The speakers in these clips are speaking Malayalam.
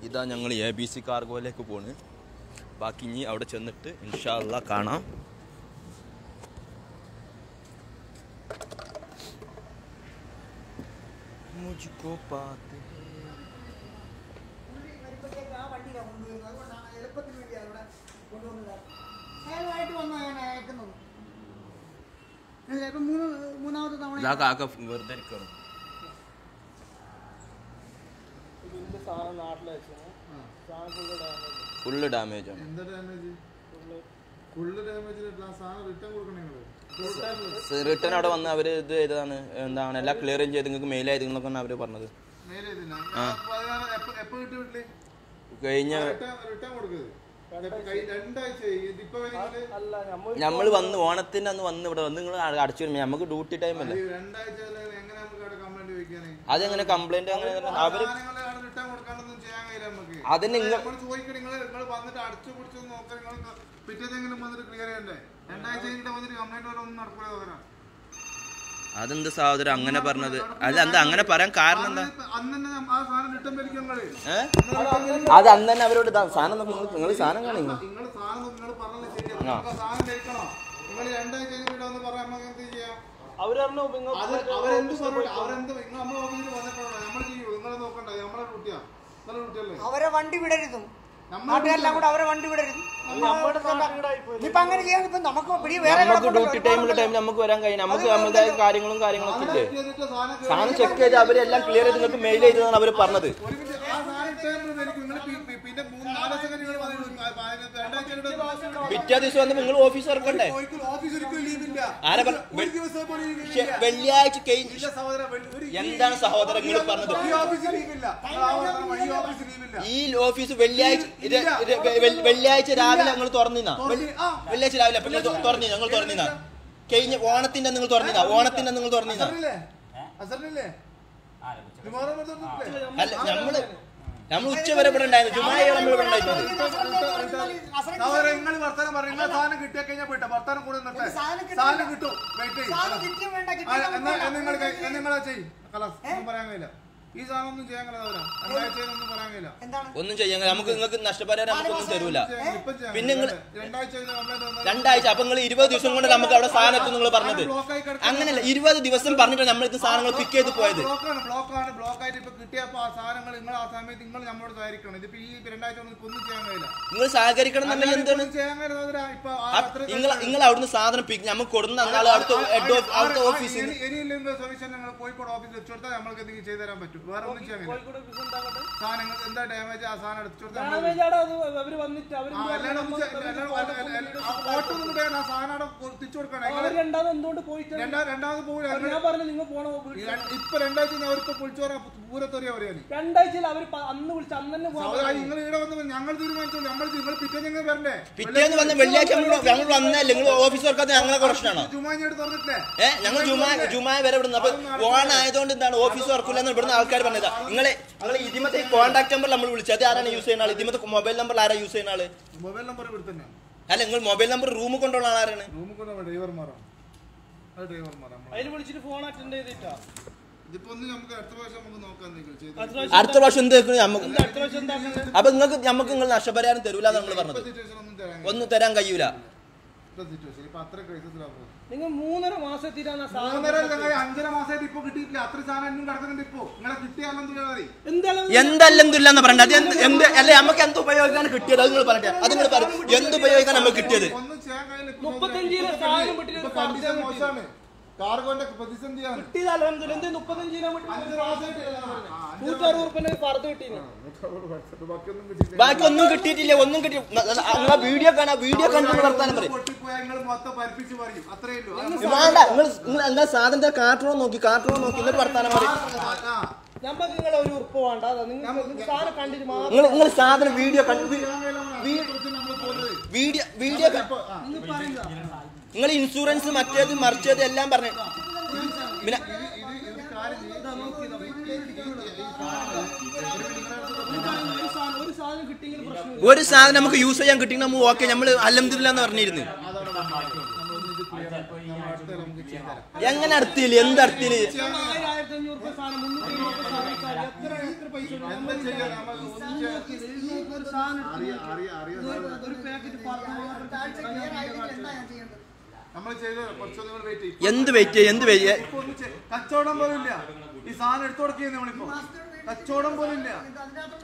ഇതാ ഞങ്ങൾ ABC കാർഗോയിലേക്ക് പോണ്. ബാക്കി ഇനി അവിടെ ചെന്നിട്ട് ഇൻഷാ അല്ലാഹ് കാണാം. മുझको पाते വെറുതെ ഫുള്ള് ഡാമേജ് ആണ്. റിട്ടേൺ അവിടെ വന്ന് അവര് ഇത് ചെയ്തതാണ്, എന്താണ് എല്ലാം ക്ലിയർ ചെയ്ത് നിങ്ങൾക്ക് മെയിൽ ആയതെന്നൊക്കെയാണ് അവര് പറഞ്ഞത്. കഴിഞ്ഞ നമ്മള് വന്ന് ഓണത്തിന്റെ അന്ന് വന്ന് ഇവിടെ വന്ന് നിങ്ങൾ അടച്ചു വരുമ്പോ നമുക്ക് ഡ്യൂട്ടി ടൈം അല്ലേ. അതെങ്ങനെ കംപ്ലൈന്റ് അങ്ങനെ അവര് അതിന് അതെന്ത് സഹോദരൻ അങ്ങനെ പറഞ്ഞത്? അല്ല എന്താ അങ്ങനെ പറയാൻ കാരണം എന്താ? അത് അന്ന് തന്നെ അവരോട് സാധനം നിങ്ങൾ സാധനം കാണില്ല. അവരെ വണ്ടി വിടരുതും, നാട്ടുകാരെല്ലാം കൂടെ അവരെ വണ്ടി വിടരുത്. ഇപ്പൊ അങ്ങനെ ചെയ്യാൻ ഇപ്പൊ നമുക്ക് ഡ്യൂട്ടി ടൈമിലുള്ള ടൈമിൽ നമുക്ക് വരാൻ കഴിയും. നമുക്ക് നമ്മുടേതായ കാര്യങ്ങളൊക്കെ ഇല്ലേ. സാധനം ചെക്ക് ചെയ്ത് അവരെല്ലാം ക്ലിയർ ചെയ്ത് നിങ്ങൾക്ക് മെയിൽ ചെയ്തതാണ് അവർ പറഞ്ഞത്. പിറ്റേ ദിവസം വന്ന് നിങ്ങൾ ഓഫീസ് ഇറക്കണ്ടേ? വെള്ളിയാഴ്ച എന്താണ് സഹോദരൻ നിങ്ങൾ പറഞ്ഞത്? ഈ ഓഫീസ് വെള്ളിയാഴ്ച രാവിലെ ഞങ്ങൾ തുറന്നിന്നാ. വെള്ളിയാഴ്ച രാവിലെ തുറന്നില്ല, ഞങ്ങൾ തുറന്നിന്നാ. കഴിഞ്ഞ ഓണത്തിന്റെ നിങ്ങൾ തുറന്നിന്നാ. ഓണത്തിന്റെ നിങ്ങൾ തുറന്നിന്നാ. അല്ല നമ്മൾ ഉച്ച വരെ ഇവിടെ ഉണ്ടായിരുന്നു. ജുമായ നമ്മൾ ഇവിടെ ഉണ്ടായിരുന്നത്. ഈ സാധനം ഒന്നും ചെയ്യാൻ ഒന്നും ചെയ്യാൻ നമുക്ക് നിങ്ങൾക്ക് നഷ്ടപരിഹാരം നമുക്കൊന്നും തരൂല. പിന്നെ നിങ്ങൾ രണ്ടാഴ്ച അപ്പൊ നിങ്ങൾ 20 ദിവസം കൊണ്ട് നമുക്ക് അവിടെ സാധനം എത്തും നിങ്ങൾ പറഞ്ഞത്. അങ്ങനെയല്ല, 20 ദിവസം പറഞ്ഞിട്ടാണ് നമ്മൾ ഇത് സാധനങ്ങൾ പിക്ക് ചെയ്ത് പോയത്. നിങ്ങൾ സഹകരിക്കണം എന്നുണ്ടെങ്കിൽ എന്താണ് നിങ്ങൾ അവിടുന്ന് സാധനം പിക്ക് നമുക്ക് കൊടുക്കുന്ന അവിടുത്തെ ഓഫീസിൽ കോഴിക്കോട് ഓഫീസിൽ വെച്ചു കൊടുത്താൽ നമ്മൾക്ക് എന്തെങ്കിലും ചെയ്തു തരാൻ പറ്റും. വേറെ ഒന്നും ചെയ്യാൻ സാധനങ്ങൾ എന്താ ഡാമേജ് ആ സാധനം എടുത്തു കൊടുത്താൽ സാധനം തിരിച്ചു കൊടുക്കണം. രണ്ടാമത് പോകില്ല. ഇപ്പൊ രണ്ടാഴ്ച അവർക്ക് പൊളിച്ചോറാ പൂരത്തൊറിയാ പറയാന്. രണ്ടാഴ്ചയിൽ അവർ അന്ന് വിളിച്ച് അന്ന് തന്നെ നിങ്ങൾ ഇവിടെ വന്ന് ഞങ്ങൾ തീരുമാനിച്ചോളൂ. നിങ്ങൾ പിറ്റേ ഞങ്ങൾ വരണ്ടേ? പിറ്റേന്ന് വന്ന് വെള്ളിയാഴ്ച ഞങ്ങൾ വന്നല്ലേ? നിങ്ങൾ ഓഫീസ് വർക്കാത്ത ഞങ്ങളെ പ്രശ്നമാണോ? ജുമാഞ്ഞോട് തുറന്നിട്ടില്ലേ? ഞങ്ങൾ ജുമാ വരെ ഇവിടുന്ന്. അപ്പൊ ഓണായതുകൊണ്ട് എന്താണ് ഓഫീസ് വർക്കില്ലെന്ന് ഇവിടുന്ന് ആൾക്കാർ പറഞ്ഞത്. നിങ്ങൾ ഇതിമത്തെ കോൺടാക്ട് നമ്പർ നമ്മൾ വിളിച്ചത്. അത് ആരാണ് യൂസ് ചെയ്യുന്ന ആൾ? ഇതിമത്തെ മൊബൈൽ നമ്പർ ആരാ യൂസ് ചെയ്യുന്ന ആള്? മൊബൈൽ നമ്പർ ഇവിടെ തന്നെ അല്ല, നിങ്ങൾ മൊബൈൽ നമ്പർ റൂമിൽ കൊണ്ടുള്ള ആളാരാണ്? റൂമിൽ കൊണ്ടുള്ള ഡ്രൈവർമാരാണ്. അത് ഡ്രൈവർമാരാണ്. അതിന് വിളിച്ചിട്ട് ഫോൺ അറ്റൻഡ് ചെയ്തിട്ടാ. ഇതിപ്പോ നമുക്ക് അടുത്ത പ്രാവശ്യം നമുക്ക് നോക്കാൻ. അടുത്ത പ്രാവശ്യം എന്ത് അപ്പൊ നിങ്ങൾക്ക് നമുക്ക് നിങ്ങൾ നഷ്ടപരിഹാരം തരൂല നമ്മൾ പറഞ്ഞത്. ഒന്നും തരാൻ കഴിയൂല. നിങ്ങൾ 3.5 മാസത്തിലാണ് 5.5 മാസമായിട്ട് ഇപ്പൊ കിട്ടിയിട്ടില്ല. അത്ര സാധനം കിടക്കുന്നുണ്ട്. ഇപ്പൊ നിങ്ങളെ കിട്ടിയാലും എന്തല്ലെന്നില്ലെന്ന് പറഞ്ഞത്. അത് എന്ത് അല്ലെ നമുക്ക് എന്ത് ഉപയോഗിക്കാണ് കിട്ടിയത്? അത് നിങ്ങൾ പറഞ്ഞത്. അത് നിങ്ങൾ പറയും എന്ത് ഉപയോഗിക്കാൻ നമുക്ക് കിട്ടിയത്? 35 മോശമാണ്. കാർഗോന്റെ പ്രതിസന്ധിയാണ്. ബാക്കി ഒന്നും കിട്ടിയിട്ടില്ല. ഒന്നും കിട്ടി. വീഡിയോ കാണാ. വീഡിയോ കണ്ടു വർത്താനം പറയും. വേണ്ട, നിങ്ങൾ എന്താ സാധനത്തെ കാർട്ടൂൺ നോക്കി എന്നിട്ട് വർത്താനം പറയും. നിങ്ങൾ സാധനം വീഡിയോ നിങ്ങൾ ഇൻഷുറൻസ് മറ്റേത് മറിച്ചത് എല്ലാം പറഞ്ഞു. പിന്നെ ഒരു സാധനം നമുക്ക് യൂസ് ചെയ്യാൻ കിട്ടി നമ്മൾ ഓക്കെ നമ്മൾ അൽഹംദുലില്ലാഹ് എന്ന് പറഞ്ഞിരുന്നു. എങ്ങനെ അർത്ഥില്ല? എന്ത് അർത്ഥില്ല? പൈസ എന്താ ചെയ്യാ നമ്മൾ ഒരു സാധനം ഒരു പാക്കറ്റ് നമ്മൾ ചെയ്ത് കുറച്ചൊന്നും വെയിറ്റ് ചെയ്യും. എന്ത് വെയിറ്റ് കച്ചവടം പോലും ഇല്ല. ഈ സാധനം എടുത്തു കൊടുക്കുന്നത് നമ്മളിപ്പോ കച്ചവടം പോലും ഇല്ല.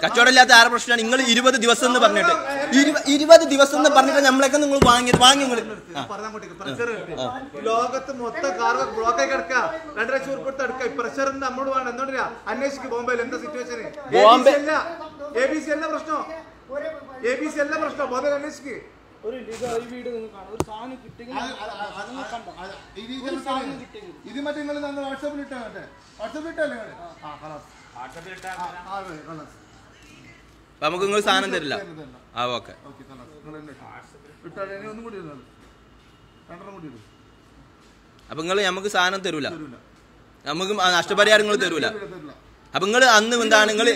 കച്ചവടം ഇല്ലാത്ത ആരുടെ പ്രശ്നമാണ്? നിങ്ങൾ 20 ദിവസം എന്ന് പറഞ്ഞിട്ട് 20 ദിവസം എന്ന് പറഞ്ഞിട്ട് നമ്മളൊക്കെ നിങ്ങൾ വാങ്ങി ലോകത്ത് മൊത്തം കാർ ബ്ലോക്കായി കിടക്കുക. 2 ലക്ഷം രൂപ കൊടുത്ത് എടുക്കുക. പ്രഷർ നമ്മളോട് വേണം. എന്തുകൊണ്ടില്ല അന്വേഷിക്കും ബോംബെയിൽ എന്താ സിറ്റുവേഷൻ? ABC അല്ല പ്രശ്നം. ABC അല്ല പ്രശ്നം. ബോംബെയിൽ അന്വേഷിക്കുക. ഇത് മറ്റേ നിങ്ങൾ വാട്സാപ്പിൽ ഇട്ടാ വാട്സാപ്പിൽ ഇട്ടല്ലേ നമുക്ക് നിങ്ങൾ സാധനം തരില്ല. ആ ഓക്കെ. അപ്പൊ നിങ്ങൾ നമുക്ക് സാധനം തരൂല, നമുക്ക് നഷ്ടപരിഹാരം നിങ്ങൾ തരൂല. അപ്പൊ നിങ്ങൾ അന്ന് എന്താണ് നിങ്ങൾ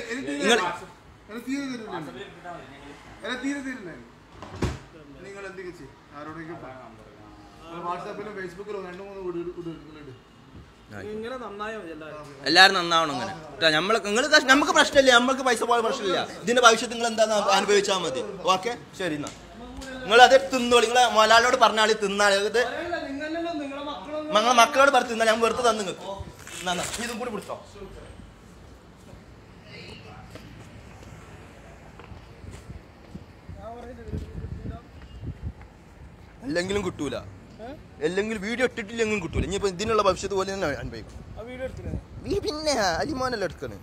നിങ്ങൾ എന്തൊക്കെ ചെയ്യും? ആരോടെങ്കിലും വാട്സാപ്പിലും ഫേസ്ബുക്കിലും 2-3 വീടുകളുണ്ട്. എല്ലാരും നന്നാവണം അങ്ങനെ. നമുക്ക് പ്രശ്നമില്ല, നമുക്ക് പൈസ പോയ പ്രശ്നമില്ല. ഇതിന്റെ ഭവിഷ്യത്ത് നിങ്ങൾ എന്താ അനുഭവിച്ചാൽ മതി. ഓക്കെ ശരി. എന്നാ നിങ്ങൾ അത് തിന്നോളി. നിങ്ങളെ മൊലാളിനോട് പറഞ്ഞാൽ തിന്നാളി. നിങ്ങളെ മക്കളോട് പറഞ്ഞ് തിന്നാ. ഞാൻ വെറുതെ തന്നു നിങ്ങൾക്ക്. ഇതും കൂടി പിടിച്ചോ. എല്ലെങ്കിലും കിട്ടൂല, എല്ലെങ്കിലും വീഡിയോ ഇട്ടിട്ടില്ലെങ്കിലും കിട്ടൂല. ഇനിയിപ്പോ ഇതിനുള്ള ഭവിഷ്യത്ത് പോലെ തന്നെ അനുഭവിക്കും. പിന്നെ അലിമോനല്ല എടുക്കണേ.